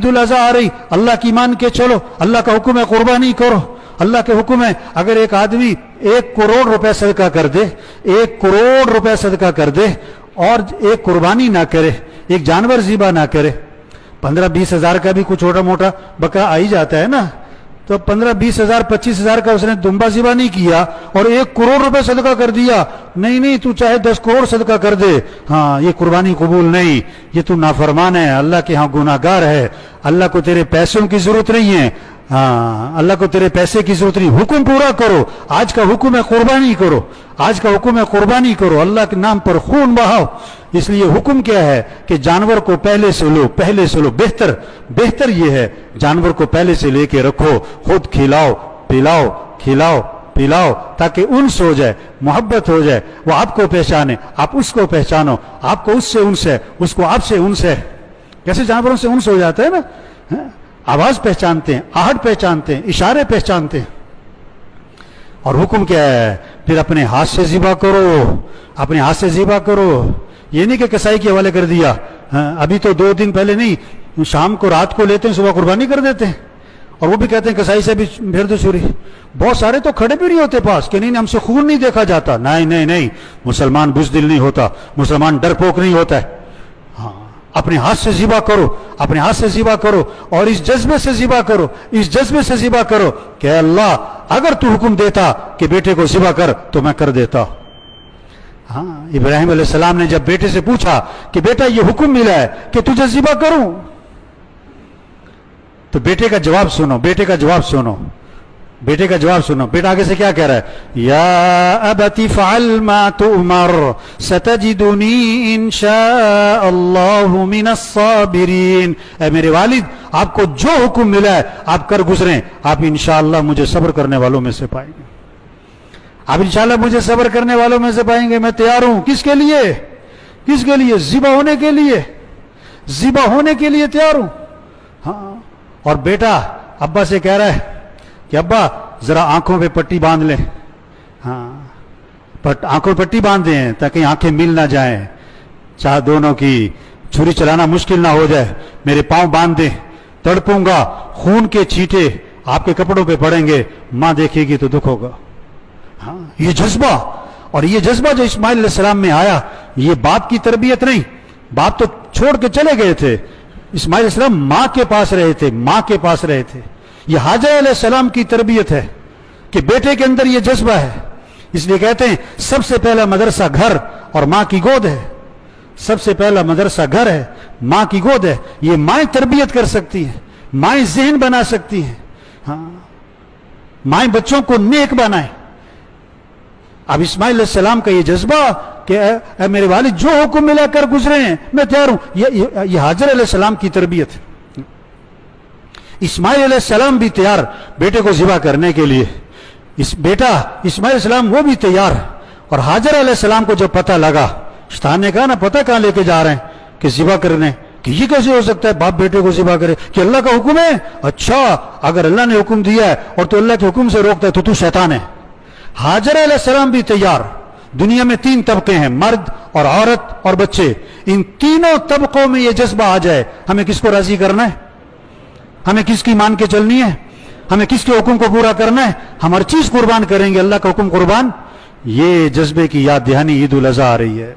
الاضحیٰ آ رہی، اللہ کی مان کے چلو، اللہ کا حکم ہے قربانی کرو، اللہ کے حکم ہے اگر ایک آدمی 1 کروڑ روپے صدقہ کر دے، 1 کروڑ روپے صدقہ کر دے اور ایک قربانی نہ کرے، ایک جانور ذبح نہ کرے، 15-20 ہزار کا بھی کچھ چھوٹا موٹا بکرا آ ہی جاتا ہے نا، تو 15-20 ہزار 25 ہزار کا اس نے دمبا ذبح نہیں کیا اور 1 کروڑ روپے صدقہ کر دیا، نہیں تو چاہے 10 کروڑ صدقہ کر دے، ہاں یہ قربانی قبول نہیں، یہ تو نافرمان ہے، اللہ کے ہاں گناہ گار ہے، اللہ کو تیرے پیسوں کی ضرورت نہیں ہے، ہاں اللہ کو تیرے پیسے کی ضرورت نہیں، حکم پورا کرو، آج کا حکم ہے قربانی کرو، آج کا حکم ہے قربانی کرو، اللہ کے نام پر خون بہاؤ، اس لیے حکم کیا ہے کہ جانور کو پہلے سے لو، بہتر یہ ہے جانور کو پہلے سے لے کے رکھو، خود کھلاؤ پلاؤ تاکہ انس ہو جائے، محبت ہو جائے، وہ آپ کو پہچانے، آپ اس کو پہچانو، آپ کو اس سے انس ہے، اس کو آپ سے انس ہے، کیسے جانوروں سے انس ہو جاتا ہے نا، آواز پہچانتے ہیں، آہٹ پہچانتے ہیں، اشارے پہچانتے ہیں، اور حکم کیا ہے پھر اپنے ہاتھ سے ذبح کرو، یہ نہیں کہ کسائی کے حوالے کر دیا، ابھی تو 2 دن پہلے نہیں، شام کو رات کو لیتے ہیں، صبح قربانی کر دیتے ہیں، اور وہ بھی کہتے ہیں کسائی سے بھی پھیر دو چھری، بہت سارے تو کھڑے بھی نہیں ہوتے پاس کہ نہیں ہم سے خون نہیں دیکھا جاتا، نہیں، مسلمان بزدل نہیں ہوتا، مسلمان ڈرپوک نہیں ہوتا ہے، ہاں اپنے ہاتھ سے ذبح کرو اور اس جذبے سے ذبح کرو کہ اللہ اگر تو حکم دیتا کہ بیٹے کو ذبح کر تو میں کر دیتا۔ ہاں ابراہیم علیہ السلام نے جب بیٹے سے پوچھا کہ بیٹا یہ حکم ملا ہے کہ تجھے ذبح کروں، تو بیٹے کا جواب سنو، بیٹا آگے سے کیا کہہ رہا ہے، یا ابت فعل ما تؤمر ستجدنی انشاء اللہ من الصابرین، اے میرے والد آپ کو جو حکم ملا ہے آپ کر گزریں، آپ انشاءاللہ مجھے صبر کرنے والوں میں سے پائیں گے، آپ انشاءاللہ مجھے صبر کرنے والوں میں سے پائیں گے، میں تیار ہوں، کس کے لیے ذبح ہونے کے لیے تیار ہوں۔ ہاں اور بیٹا ابا سے کہہ رہا ہے کہ ابا ذرا آنکھوں پہ پٹی باندھ لیں، ہاں آنکھوں پہ پٹی باندھ دیں تاکہ آنکھیں مل نہ جائیں، چاہ دونوں کی چھری چلانا مشکل نہ ہو جائے، میرے پاؤں باندھ دیں، تڑپوں گا، خون کے چھینٹے آپ کے کپڑوں پہ پڑیں گے، ماں دیکھے گی تو دکھ ہوگا۔ ہاں یہ جذبہ جو اسماعیل علیہ السلام میں آیا، یہ باپ کی تربیت نہیں، باپ تو چھوڑ کے چلے گئے تھے، اسماعیل علیہ السلام ماں کے پاس رہے تھے، یہ حاجر علیہ السلام کی تربیت ہے کہ بیٹے کے اندر یہ جذبہ ہے، اس لیے کہتے ہیں سب سے پہلا مدرسہ گھر اور ماں کی گود ہے، سب سے پہلا مدرسہ گھر ہے، ماں کی گود ہے، یہ مائیں تربیت کر سکتی ہیں، مائیں ذہن بنا سکتی ہیں، ہاں مائیں بچوں کو نیک بنائیں۔ اب اسماعیل علیہ السلام کا یہ جذبہ کہ اے میرے والد جو حکم ملا کر گزرے ہیں میں تیار ہوں، یہ حاجر علیہ السلام کی تربیت ہے۔ اسماعیل علیہ السلام بھی تیار بیٹے کو ذبح کرنے کے لیے، بیٹا اسماعیل علیہ السلام وہ بھی تیار، اور حاجر علیہ السلام کو جب پتہ لگا، شیطان نے کہا نا پتہ کہاں لے کے جا رہے ہیں کہ ذبح کرنے، کہ یہ کیسے ہو سکتا ہے باپ بیٹے کو ذبح کرے، کہ اللہ کا حکم ہے، اچھا اگر اللہ نے حکم دیا ہے اور تو اللہ کے حکم سے روکتا ہے تو شیطان ہے۔ حاجر علیہ السلام بھی تیار، دنیا میں 3 طبقے ہیں، مرد اور عورت اور بچے، ان تینوں طبقوں میں یہ جذبہ آ جائے، ہمیں کس کو راضی کرنا ہے، ہمیں کس کی مان کے چلنی ہے، ہمیں کس کے حکم کو پورا کرنا ہے، ہم ہر چیز قربان کریں گے، اللہ کا حکم قربان۔ یہ جذبے کی یاد دہانی عید الاضحیٰ آ رہی ہے۔